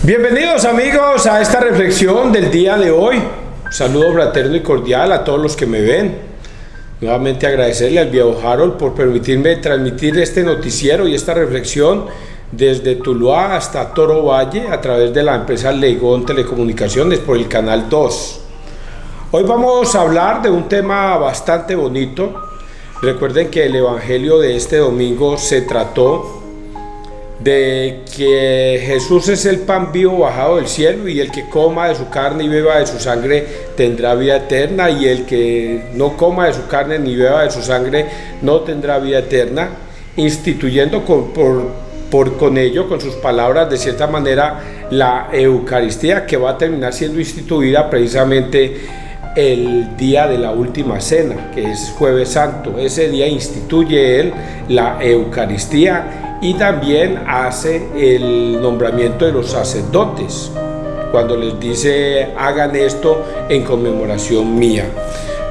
Bienvenidos amigos a esta reflexión del día de hoy. Saludo fraterno y cordial a todos los que me ven. Nuevamente agradecerle al viejo Harold por permitirme transmitir este noticiero y esta reflexión desde Tuluá hasta Toro Valle a través de la empresa Leigón Telecomunicaciones por el canal 2. Hoy vamos a hablar de un tema bastante bonito. Recuerden que el evangelio de este domingo se trató de que Jesús es el pan vivo bajado del cielo, y el que coma de su carne y beba de su sangre tendrá vida eterna, y el que no coma de su carne ni beba de su sangre no tendrá vida eterna, instituyendo con ello, con sus palabras, de cierta manera, la Eucaristía, que va a terminar siendo instituida precisamente el día de la última cena, que es Jueves Santo. Ese día instituye él la Eucaristía y también hace el nombramiento de los sacerdotes, cuando les dice: hagan esto en conmemoración mía.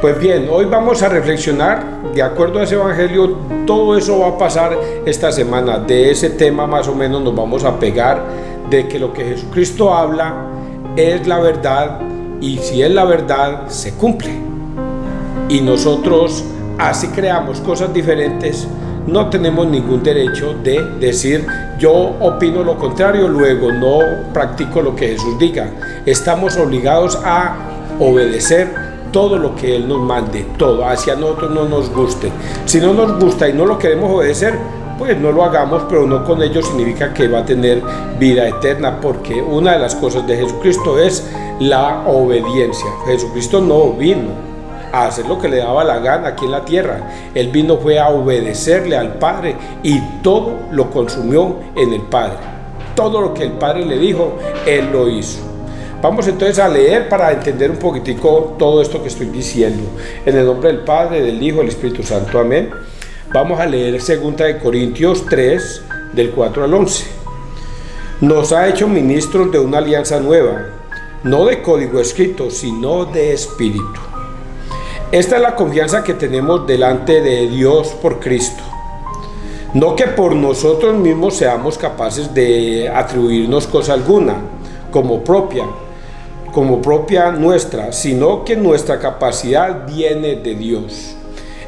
Pues bien, hoy vamos a reflexionar de acuerdo a ese evangelio. Todo eso va a pasar esta semana. De ese tema más o menos nos vamos a pegar, de que lo que Jesucristo habla es la verdad, y si es la verdad, se cumple. Y nosotros, así creamos cosas diferentes, no tenemos ningún derecho de decir: yo opino lo contrario, luego no practico lo que Jesús diga. Estamos obligados a obedecer todo lo que Él nos mande, todo, hacia nosotros no nos guste. Si no nos gusta y no lo queremos obedecer, pues no lo hagamos, pero no con ello significa que va a tener vida eterna, porque una de las cosas de Jesucristo es la obediencia. Jesucristo no vino a hacer lo que le daba la gana aquí en la tierra. Él vino fue a obedecerle al Padre, y todo lo consumió en el Padre. Todo lo que el Padre le dijo, Él lo hizo. Vamos entonces a leer para entender un poquitico todo esto que estoy diciendo. En el nombre del Padre, del Hijo y del Espíritu Santo. Amén. Vamos a leer 2 Corintios 3, del 4 al 11. Nos ha hecho ministros de una alianza nueva, no de código escrito, sino de espíritu. Esta es la confianza que tenemos delante de Dios por Cristo. No que por nosotros mismos seamos capaces de atribuirnos cosa alguna como propia nuestra, sino que nuestra capacidad viene de Dios,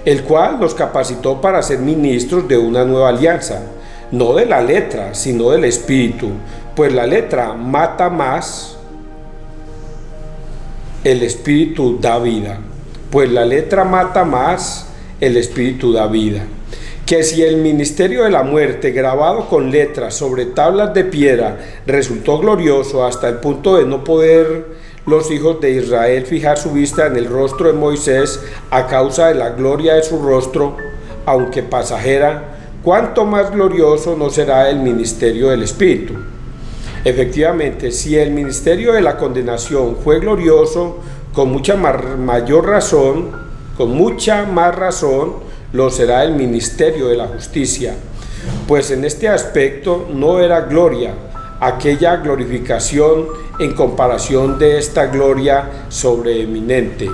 el cual nos capacitó para ser ministros de una nueva alianza, no de la letra, sino del espíritu, pues la letra mata más, el espíritu da vida. Pues la letra mata más, el espíritu da vida. Que si el ministerio de la muerte, grabado con letras sobre tablas de piedra, resultó glorioso hasta el punto de no poder los hijos de Israel fijar su vista en el rostro de Moisés a causa de la gloria de su rostro, aunque pasajera, ¿cuánto más glorioso no será el ministerio del Espíritu? Efectivamente, si el ministerio de la condenación fue glorioso, con mucha más razón lo será el ministerio de la justicia, pues en este aspecto no era gloria aquella glorificación en comparación de esta gloria sobreeminente.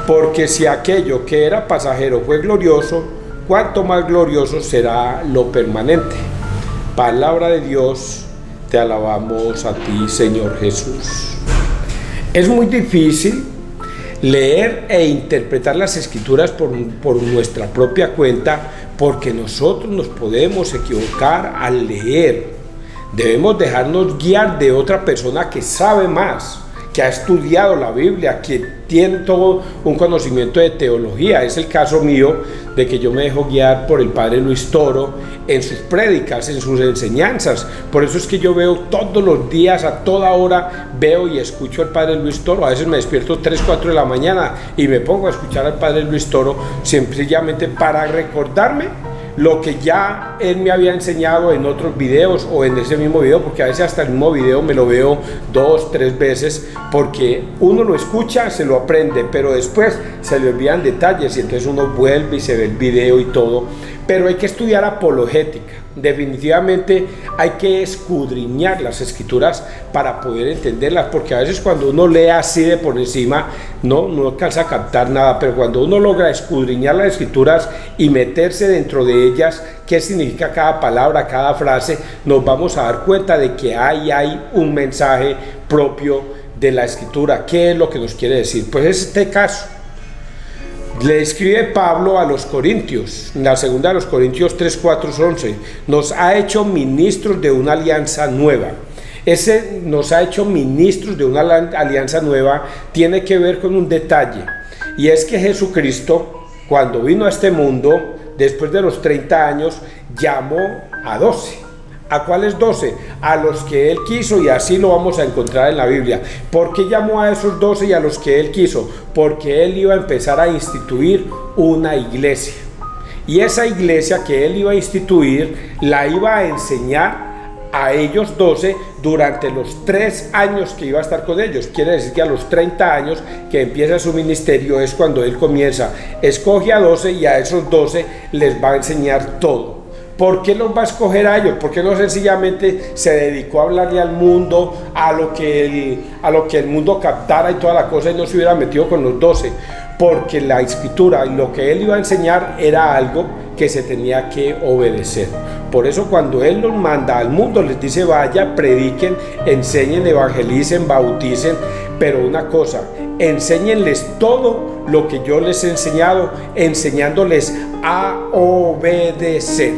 Porque si aquello que era pasajero fue glorioso, cuánto más glorioso será lo permanente. Palabra de Dios, te alabamos a ti, Señor Jesús. Es muy difícil leer e interpretar las escrituras por nuestra propia cuenta, porque nosotros nos podemos equivocar al leer. Debemos dejarnos guiar de otra persona que sabe más, que ha estudiado la Biblia, que tiene todo un conocimiento de teología. Es el caso mío, de que yo me dejo guiar por el Padre Luis Toro en sus prédicas, en sus enseñanzas. Por eso es que yo veo todos los días, a toda hora, veo y escucho al Padre Luis Toro. A veces me despierto 3, 4 de la mañana y me pongo a escuchar al Padre Luis Toro, sencillamente para recordarme lo que ya él me había enseñado en otros videos o en ese mismo video, porque a veces hasta el mismo video me lo veo 2, 3 veces, porque uno lo escucha, se lo aprende, pero después se le olvidan detalles y entonces uno vuelve y se ve el video y todo. Pero hay que estudiar apologética. Definitivamente hay que escudriñar las escrituras para poder entenderlas, porque a veces cuando uno lee así de por encima no alcanza a captar nada, pero cuando uno logra escudriñar las escrituras y meterse dentro de ellas, qué significa cada palabra, cada frase, nos vamos a dar cuenta de que hay un mensaje propio de la escritura. ¿Qué es lo que nos quiere decir? Pues este caso le escribe Pablo a los Corintios, en la segunda de los Corintios 3, 4, 11, nos ha hecho ministros de una alianza nueva. Ese nos ha hecho ministros de una alianza nueva tiene que ver con un detalle, y es que Jesucristo, cuando vino a este mundo, después de los 30 años, llamó a 12. ¿A cuáles 12? A los que él quiso, y así lo vamos a encontrar en la Biblia. ¿Por qué llamó a esos 12 y a los que él quiso? Porque él iba a empezar a instituir una iglesia. Y esa iglesia que él iba a instituir, la iba a enseñar a ellos 12 durante los 3 años que iba a estar con ellos. Quiere decir que a los 30 años que empieza su ministerio es cuando él comienza. Escoge a 12 y a esos 12 les va a enseñar todo. ¿Por qué los va a escoger a ellos? ¿Por qué no sencillamente se dedicó a hablarle al mundo, a lo que el mundo captara y toda la cosa, y no se hubiera metido con los 12? Porque la escritura y lo que él iba a enseñar era algo que se tenía que obedecer. Por eso cuando él los manda al mundo, les dice: vaya, prediquen, enseñen, evangelicen, bauticen, pero una cosa, enséñenles todo lo que yo les he enseñado, enseñándoles a obedecer.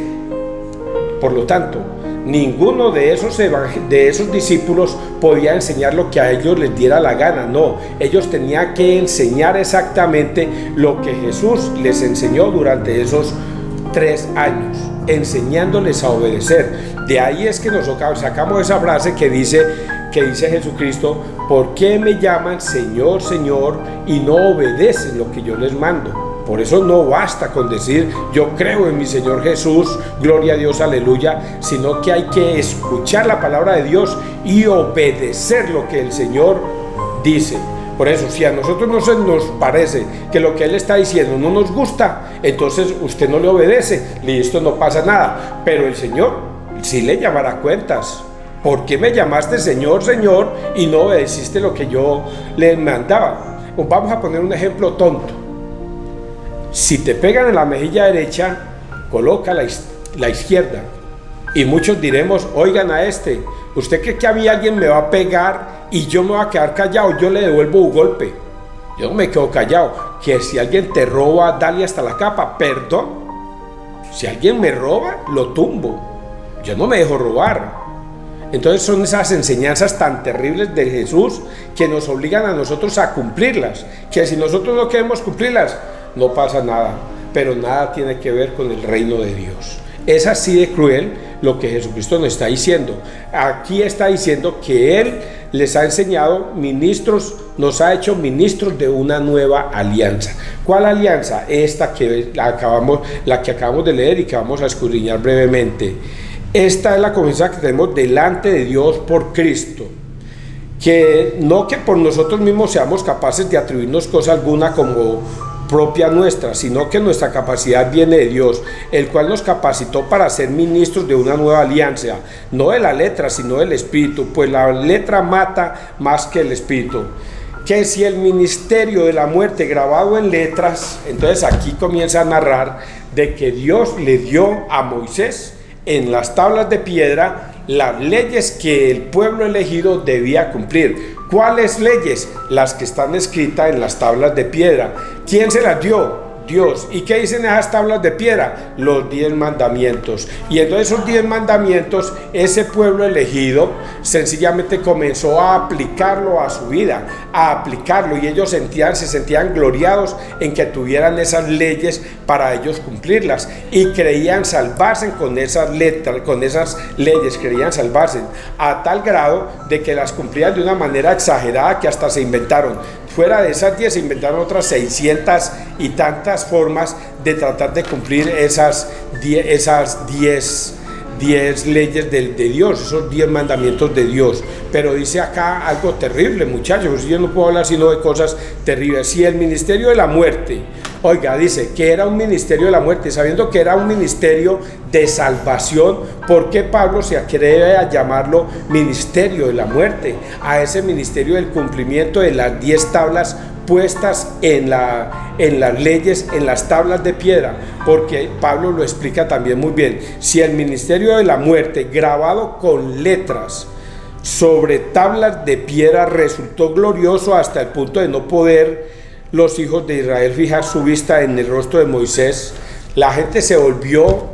Por lo tanto, ninguno de esos discípulos podía enseñar lo que a ellos les diera la gana. No, ellos tenían que enseñar exactamente lo que Jesús les enseñó durante esos 3 años, enseñándoles a obedecer. De ahí es que nosotros sacamos esa frase que dice Jesucristo: ¿por qué me llaman Señor, Señor, y no obedecen lo que yo les mando? Por eso no basta con decir yo creo en mi Señor Jesús, gloria a Dios, aleluya, sino que hay que escuchar la palabra de Dios y obedecer lo que el Señor dice. Por eso, si a nosotros no se nos parece que lo que Él está diciendo no nos gusta, entonces usted no le obedece, listo, no pasa nada. Pero el Señor sí le llamará cuentas. ¿Por qué me llamaste Señor, Señor, y no obedeciste lo que yo le mandaba? Vamos a poner un ejemplo tonto. Si te pegan en la mejilla derecha, coloca la izquierda. Y muchos diremos: oigan a este, ¿usted cree que a mí alguien me va a pegar y yo me voy a quedar callado? Yo le devuelvo un golpe. Yo no me quedo callado. Que si alguien te roba, dale hasta la capa. Perdón. Si alguien me roba, lo tumbo. Yo no me dejo robar. Entonces son esas enseñanzas tan terribles de Jesús que nos obligan a nosotros a cumplirlas. Que si nosotros no queremos cumplirlas, no pasa nada, pero nada tiene que ver con el reino de Dios. Es así de cruel lo que Jesucristo nos está diciendo. Aquí está diciendo que Él les ha enseñado ministros, nos ha hecho ministros de una nueva alianza. ¿Cuál alianza? Esta que la que acabamos de leer y que vamos a escudriñar brevemente. Esta es la confianza que tenemos delante de Dios por Cristo. Que no que por nosotros mismos seamos capaces de atribuirnos cosa alguna como propia nuestra, sino que nuestra capacidad viene de Dios, el cual nos capacitó para ser ministros de una nueva alianza, no de la letra, sino del Espíritu, pues la letra mata más que el Espíritu. Que si el ministerio de la muerte grabado en letras, entonces aquí comienza a narrar de que Dios le dio a Moisés en las tablas de piedra las leyes que el pueblo elegido debía cumplir. ¿Cuáles leyes? Las que están escritas en las tablas de piedra. ¿Quién se las dio? Dios. ¿Y qué dicen esas tablas de piedra? Los 10 mandamientos. Y entonces esos 10 mandamientos, ese pueblo elegido sencillamente comenzó a aplicarlo a su vida, a aplicarlo, y ellos se sentían gloriados en que tuvieran esas leyes para ellos cumplirlas, y creían salvarse con esas letras, con esas leyes, creían salvarse a tal grado de que las cumplían de una manera exagerada que hasta se inventaron. Fuera de esas 10 se inventaron otras 600 y tantas formas de tratar de cumplir esas 10 leyes de Dios, esos 10 mandamientos de Dios. Pero dice acá algo terrible, muchachos. Yo no puedo hablar sino de cosas terribles. Si el ministerio de la muerte Oiga, dice que era un ministerio de la muerte, sabiendo que era un ministerio de salvación. ¿Por qué Pablo se atreve a llamarlo ministerio de la muerte? A ese ministerio del cumplimiento de las 10 tablas puestas en las leyes, en las tablas de piedra, porque Pablo lo explica también muy bien. Si el ministerio de la muerte, grabado con letras sobre tablas de piedra, resultó glorioso hasta el punto de no poder los hijos de Israel fijar su vista en el rostro de Moisés, la gente se volvió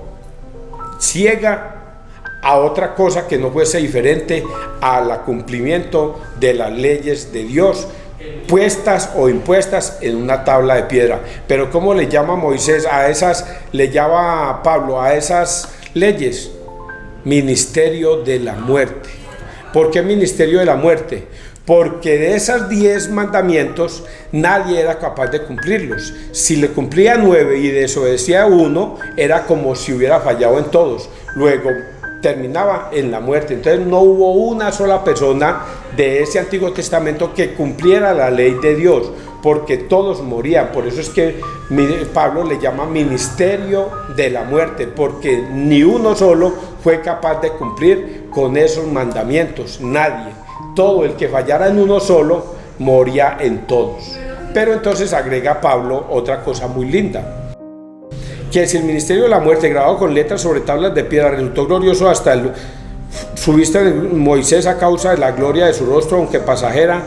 ciega a otra cosa que no fuese diferente al cumplimiento de las leyes de Dios, puestas o impuestas en una tabla de piedra. Pero ¿cómo le llama Moisés a esas, le llama Pablo a esas leyes? Ministerio de la muerte. ¿Por qué ministerio de la muerte? Porque de esos 10 mandamientos nadie era capaz de cumplirlos. Si le cumplía 9 y desobedecía 1, era como si hubiera fallado en todos. Luego terminaba en la muerte. Entonces no hubo una sola persona de ese Antiguo Testamento que cumpliera la ley de Dios, porque todos morían. Por eso es que Pablo le llama ministerio de la muerte, porque ni uno solo fue capaz de cumplir con esos mandamientos. Nadie. Todo el que fallara en uno solo moría en todos. Pero entonces agrega Pablo otra cosa muy linda, que si el ministerio de la muerte, grabado con letras sobre tablas de piedra, resultó glorioso hasta su vista de Moisés a causa de la gloria de su rostro, aunque pasajera,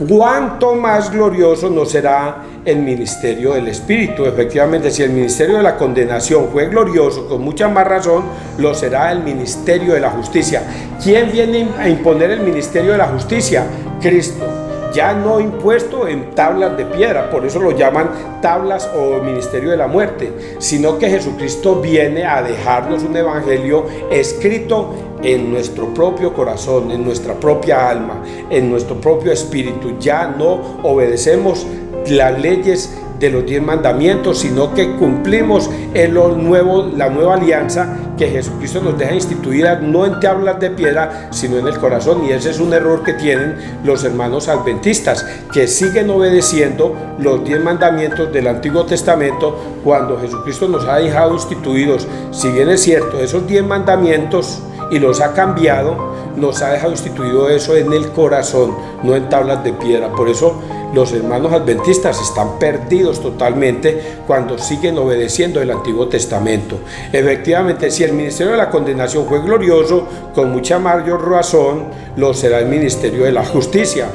cuánto más glorioso no será el ministerio del Espíritu. Efectivamente, si el ministerio de la condenación fue glorioso, con mucha más razón lo será el ministerio de la justicia. ¿Quién viene a imponer el ministerio de la justicia? Cristo, ya no impuesto en tablas de piedra, por eso lo llaman tablas o ministerio de la muerte, sino que Jesucristo viene a dejarnos un evangelio escrito en nuestro propio corazón, en nuestra propia alma, en nuestro propio espíritu. Ya no obedecemos las leyes de los 10 mandamientos, sino que cumplimos la nueva alianza que Jesucristo nos deja instituida, no en tablas de piedra, sino en el corazón. Y ese es un error que tienen los hermanos adventistas, que siguen obedeciendo los 10 mandamientos del Antiguo Testamento, cuando Jesucristo nos ha dejado instituidos. Si bien es cierto, esos 10 mandamientos, y los ha cambiado, nos ha dejado instituido eso en el corazón, no en tablas de piedra. Por eso los hermanos adventistas están perdidos totalmente cuando siguen obedeciendo el Antiguo Testamento. Efectivamente, si el ministerio de la condenación fue glorioso, con mucha mayor razón lo será el ministerio de la justicia.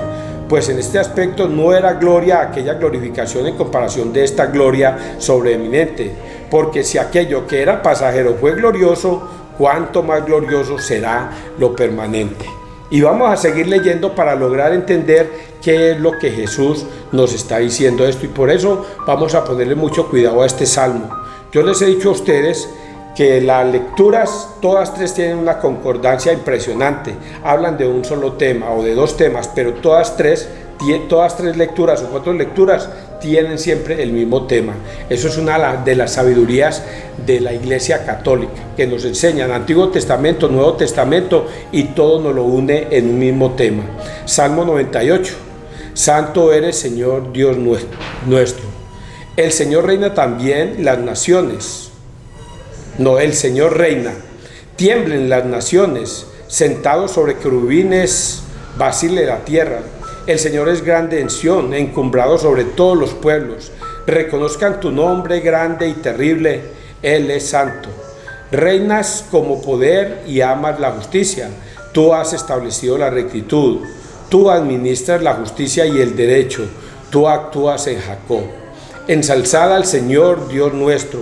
Pues en este aspecto no era gloria aquella glorificación en comparación de esta gloria sobreeminente, porque si aquello que era pasajero fue glorioso, cuánto más glorioso será lo permanente. Y vamos a seguir leyendo para lograr entender qué es lo que Jesús nos está diciendo esto, y por eso vamos a ponerle mucho cuidado a este salmo. Yo les he dicho a ustedes que las lecturas, todas tres tienen una concordancia impresionante, hablan de un solo tema o de dos temas, pero todas tres lecturas o 4 lecturas tienen siempre el mismo tema. Eso es una de las sabidurías de la Iglesia Católica, que nos enseñan Antiguo Testamento, Nuevo Testamento, y todo nos lo une en un mismo tema. Salmo 98. Santo eres, Señor Dios nuestro. El Señor reina también las naciones. No, el Señor reina. Tiemblen las naciones, sentados sobre querubines, vacile la tierra. El Señor es grande en Sión, encumbrado sobre todos los pueblos. Reconozcan tu nombre grande y terrible, Él es santo. Reinas como poder y amas la justicia. Tú has establecido la rectitud. Tú administras la justicia y el derecho. Tú actúas en Jacob. Ensalzad al Señor Dios nuestro,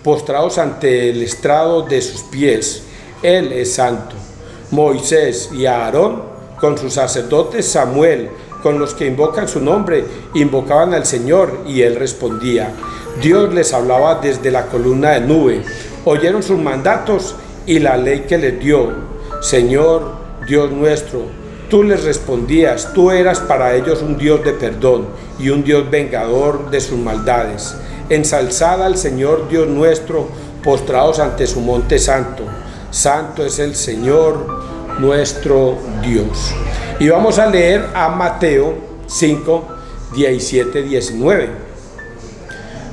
postrados ante el estrado de sus pies. Él es santo. Moisés y Aarón, con sus sacerdotes Samuel, con los que invocan su nombre, invocaban al Señor y Él respondía. Dios les hablaba desde la columna de nube. Oyeron sus mandatos y la ley que les dio. Señor, Dios nuestro, tú les respondías. Tú eras para ellos un Dios de perdón y un Dios vengador de sus maldades. Ensalzad al Señor Dios nuestro, postrados ante su monte santo. Santo es el Señor nuestro Dios. Y vamos a leer a Mateo 5, 17, 19.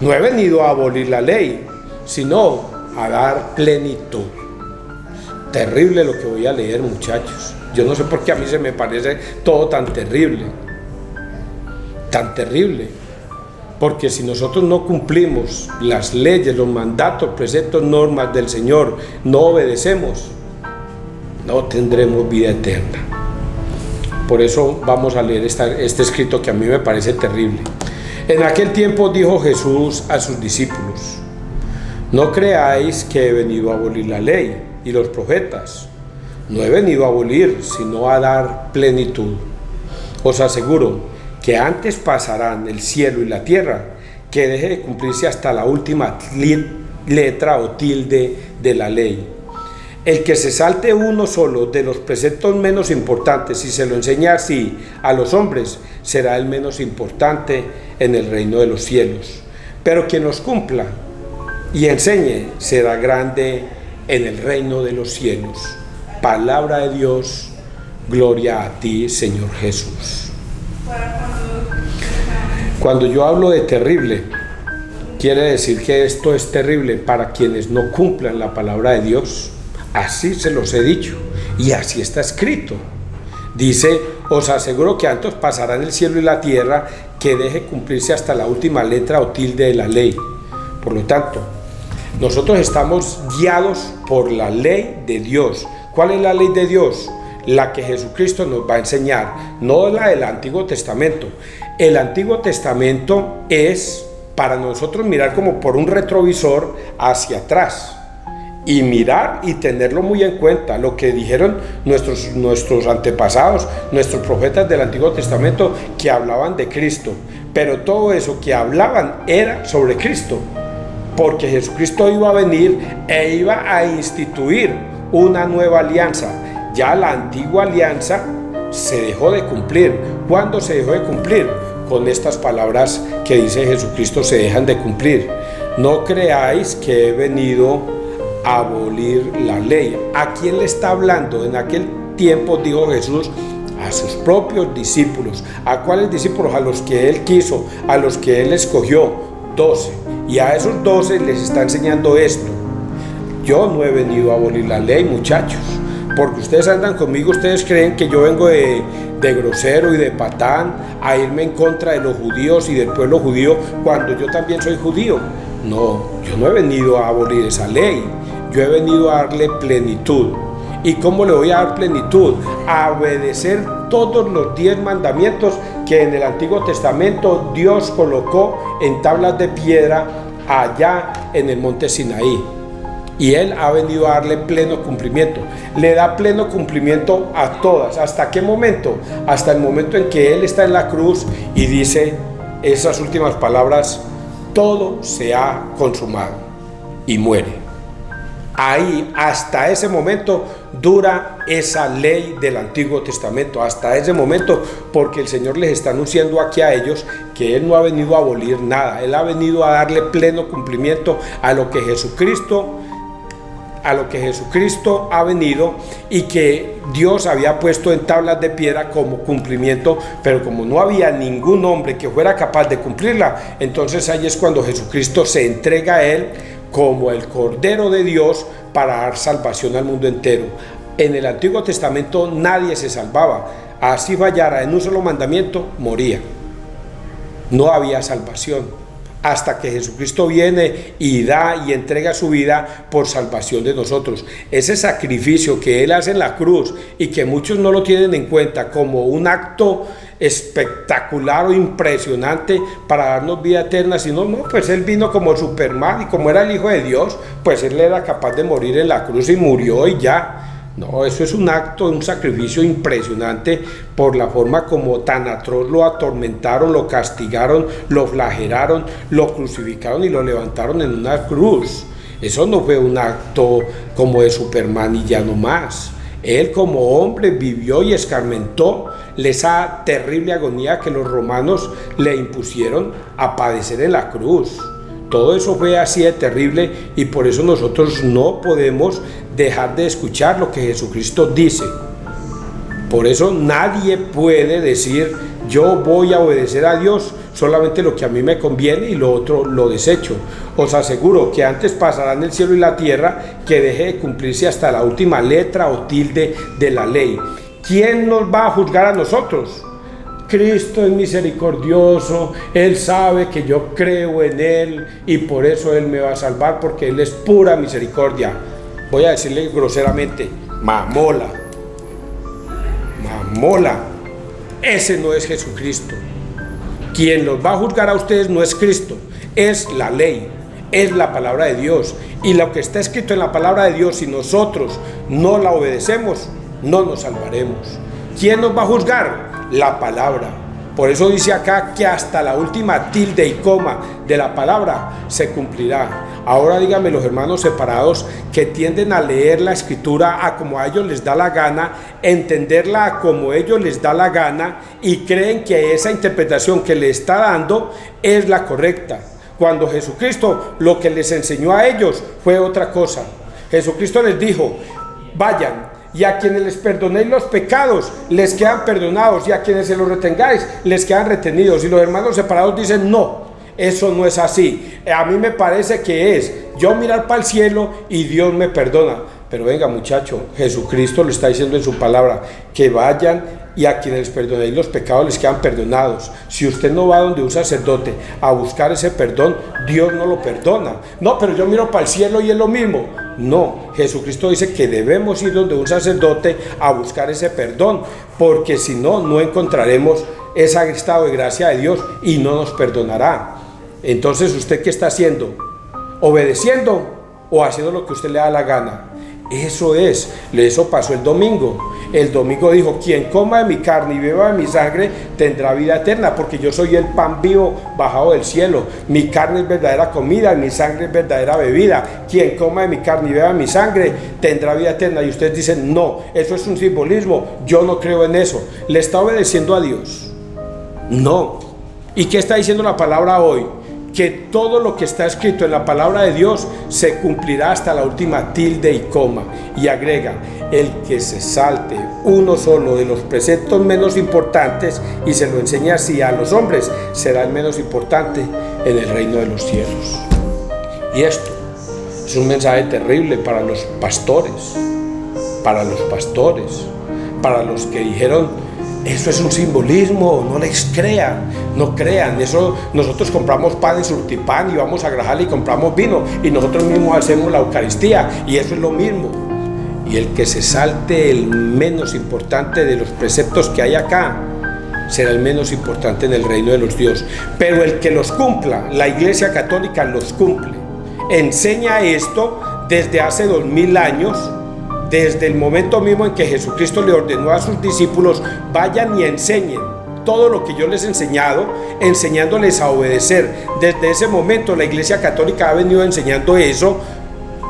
No he venido a abolir la ley, sino a dar plenitud. Terrible lo que voy a leer, muchachos. Yo no sé por qué a mí se me parece todo tan terrible. Tan terrible. Porque si nosotros no cumplimos las leyes, los mandatos, preceptos, normas del Señor, no obedecemos, no tendremos vida eterna. Por eso vamos a leer este escrito que a mí me parece terrible. En aquel tiempo dijo Jesús a sus discípulos: no creáis que he venido a abolir la ley y los profetas. No he venido a abolir, sino a dar plenitud. Os aseguro que antes pasarán el cielo y la tierra que deje de cumplirse hasta la última letra o tilde de la ley. El que se salte uno solo de los preceptos menos importantes y se lo enseña así a los hombres, será el menos importante en el reino de los cielos. Pero quien los cumpla y enseñe será grande en el reino de los cielos. Palabra de Dios, gloria a ti, Señor Jesús. Cuando yo hablo de terrible, quiere decir que esto es terrible para quienes no cumplan la palabra de Dios. Así se los he dicho y así está escrito. Dice: os aseguro que antes pasarán el cielo y la tierra que deje cumplirse hasta la última letra o tilde de la ley. Por lo tanto, nosotros estamos guiados por la ley de Dios. ¿Cuál es la ley de Dios? La que Jesucristo nos va a enseñar, no la del Antiguo Testamento. El Antiguo Testamento es para nosotros mirar como por un retrovisor hacia atrás y mirar y tenerlo muy en cuenta, lo que dijeron nuestros antepasados, nuestros profetas del Antiguo Testamento, que hablaban de Cristo. Pero todo eso que hablaban era sobre Cristo, porque Jesucristo iba a venir e iba a instituir una nueva alianza. Ya la antigua alianza se dejó de cumplir. ¿Cuándo se dejó de cumplir? Con estas palabras que dice Jesucristo se dejan de cumplir. No creáis que he venido a abolir la ley. ¿A quién le está hablando? En aquel tiempo dijo Jesús a sus propios discípulos. ¿A cuáles discípulos? A los que él quiso, a los que él escogió, 12. Y a esos 12 les está enseñando esto. Yo no he venido a abolir la ley, muchachos. Porque ustedes andan conmigo, ustedes creen que yo vengo de grosero y de patán a irme en contra de los judíos y del pueblo judío cuando yo también soy judío. No, yo no he venido a abolir esa ley, yo he venido a darle plenitud. ¿Y cómo le voy a dar plenitud? A obedecer todos los 10 mandamientos que en el Antiguo Testamento Dios colocó en tablas de piedra allá en el monte Sinaí. Y Él ha venido a darle pleno cumplimiento. Le da pleno cumplimiento a todas. ¿Hasta qué momento? Hasta el momento en que Él está en la cruz y dice esas últimas palabras: todo se ha consumado, y muere. Ahí, hasta ese momento, dura esa ley del Antiguo Testamento. Hasta ese momento, porque el Señor les está anunciando aquí a ellos que Él no ha venido a abolir nada. Él ha venido a darle pleno cumplimiento a lo que Jesucristo ha venido y que Dios había puesto en tablas de piedra como cumplimiento, pero como no había ningún hombre que fuera capaz de cumplirla, entonces ahí es cuando Jesucristo se entrega a Él como el Cordero de Dios para dar salvación al mundo entero. En el Antiguo Testamento nadie se salvaba. Así fallara en un solo mandamiento, moría. No había salvación. Hasta que Jesucristo viene y da y entrega su vida por salvación de nosotros. Ese sacrificio que Él hace en la cruz y que muchos no lo tienen en cuenta como un acto espectacular o impresionante para darnos vida eterna, sino pues Él vino como Superman y como era el Hijo de Dios, pues Él era capaz de morir en la cruz y murió y ya. No, eso es un acto, un sacrificio impresionante por la forma como tan atroz lo atormentaron, lo castigaron, lo flagelaron, lo crucificaron y lo levantaron en una cruz. Eso no fue un acto como de Superman y ya no más. Él como hombre vivió y escarmentó esa terrible agonía que los romanos le impusieron a padecer en la cruz. Todo eso fue así de terrible y por eso nosotros no podemos dejar de escuchar lo que Jesucristo dice. Por eso nadie puede decir: yo voy a obedecer a Dios solamente lo que a mí me conviene y lo otro lo desecho. Os aseguro que antes pasarán el cielo y la tierra que deje de cumplirse hasta la última letra o tilde de la ley. ¿Quién nos va a juzgar a nosotros? Cristo es misericordioso, Él sabe que yo creo en Él y por eso Él me va a salvar, porque Él es pura misericordia. Voy a decirle groseramente, mamola. Mamola. Ese no es Jesucristo. Quien los va a juzgar a ustedes no es Cristo, es la ley, es la palabra de Dios. Y lo que está escrito en la palabra de Dios, si nosotros no la obedecemos, no nos salvaremos. ¿Quién nos va a juzgar? La palabra. Por eso dice acá que hasta la última tilde y coma de la palabra se cumplirá. Ahora díganme los hermanos separados que tienden a leer la escritura a como a ellos les da la gana, entenderla a como a ellos les da la gana y creen que esa interpretación que le está dando es la correcta, cuando Jesucristo lo que les enseñó a ellos fue otra cosa. Jesucristo les dijo, vayan, y a quienes les perdonéis los pecados les quedan perdonados, y a quienes se los retengáis les quedan retenidos. Y los hermanos separados dicen, no, eso no es así. A mí me parece que es yo mirar para el cielo y Dios me perdona. Pero venga, muchacho, Jesucristo lo está diciendo en su palabra, que vayan y a quienes les perdonéis los pecados les quedan perdonados. Si usted no va donde un sacerdote a buscar ese perdón, Dios no lo perdona. No, pero yo miro para el cielo y es lo mismo. No, Jesucristo dice que debemos ir donde un sacerdote a buscar ese perdón, porque si no, no encontraremos ese estado de gracia de Dios y no nos perdonará. Entonces, ¿usted qué está haciendo? ¿Obedeciendo o haciendo lo que usted le da la gana? Eso es, eso pasó el domingo. El domingo dijo, quien coma de mi carne y beba de mi sangre tendrá vida eterna, porque yo soy el pan vivo bajado del cielo. Mi carne es verdadera comida y mi sangre es verdadera bebida. Quien coma de mi carne y beba de mi sangre tendrá vida eterna. Y ustedes dicen, no, eso es un simbolismo, yo no creo en eso. ¿Le está obedeciendo a Dios? No. ¿Y qué está diciendo la palabra hoy? Que todo lo que está escrito en la palabra de Dios se cumplirá hasta la última tilde y coma. Y agrega, el que se salte uno solo de los preceptos menos importantes y se lo enseña así a los hombres, será el menos importante en el reino de los cielos. Y esto es un mensaje terrible para los pastores, para los que dijeron, eso es un simbolismo, no les crean, no crean. Eso, nosotros compramos pan en Surtipán y vamos a Grajal y compramos vino y nosotros mismos hacemos la Eucaristía y eso es lo mismo. Y el que se salte el menos importante de los preceptos que hay acá será el menos importante en el reino de los dioses. Pero el que los cumpla, la Iglesia Católica los cumple, enseña esto desde hace 2000 años. Desde el momento mismo en que Jesucristo le ordenó a sus discípulos, vayan y enseñen todo lo que yo les he enseñado, enseñándoles a obedecer. Desde ese momento la Iglesia Católica ha venido enseñando eso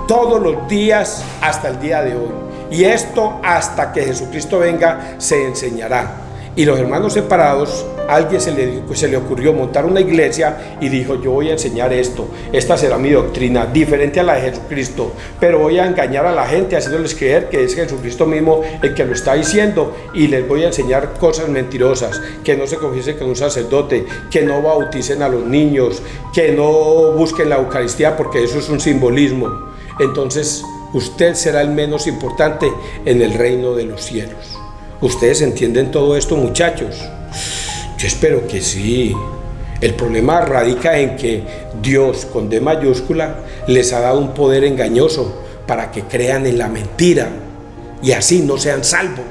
todos los días hasta el día de hoy. Y esto hasta que Jesucristo venga se enseñará. Y los hermanos separados, a alguien se le ocurrió montar una iglesia y dijo, yo voy a enseñar esto, esta será mi doctrina, diferente a la de Jesucristo, pero voy a engañar a la gente haciéndoles creer que es Jesucristo mismo el que lo está diciendo, y les voy a enseñar cosas mentirosas, que no se confiesen con un sacerdote, que no bauticen a los niños, que no busquen la Eucaristía porque eso es un simbolismo. Entonces usted será el menos importante en el reino de los cielos. ¿Ustedes entienden todo esto, muchachos? Yo espero que sí. El problema radica en que Dios, con D mayúscula, les ha dado un poder engañoso para que crean en la mentira y así no sean salvos.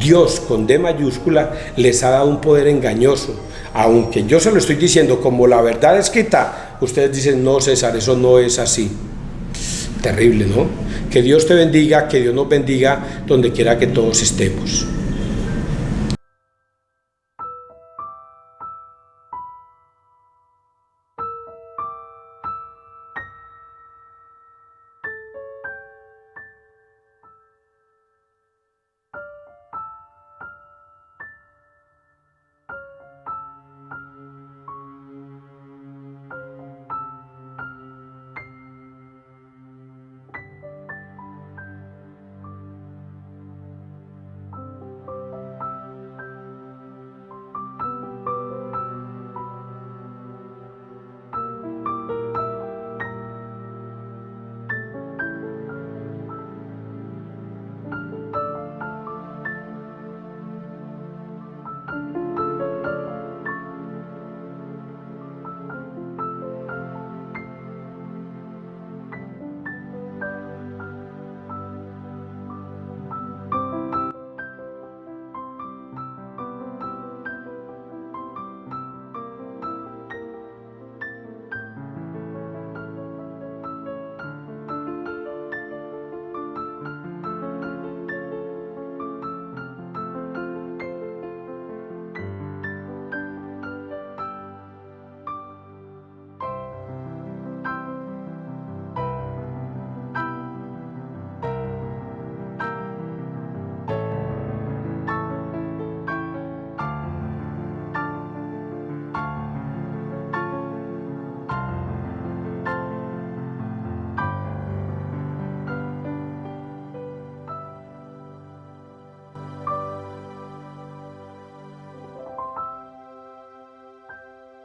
Dios, con D mayúscula, les ha dado un poder engañoso. Aunque yo se lo estoy diciendo como la verdad escrita, ustedes dicen, no, César, eso no es así. Terrible, ¿no? Que Dios te bendiga, que Dios nos bendiga donde quiera que todos estemos.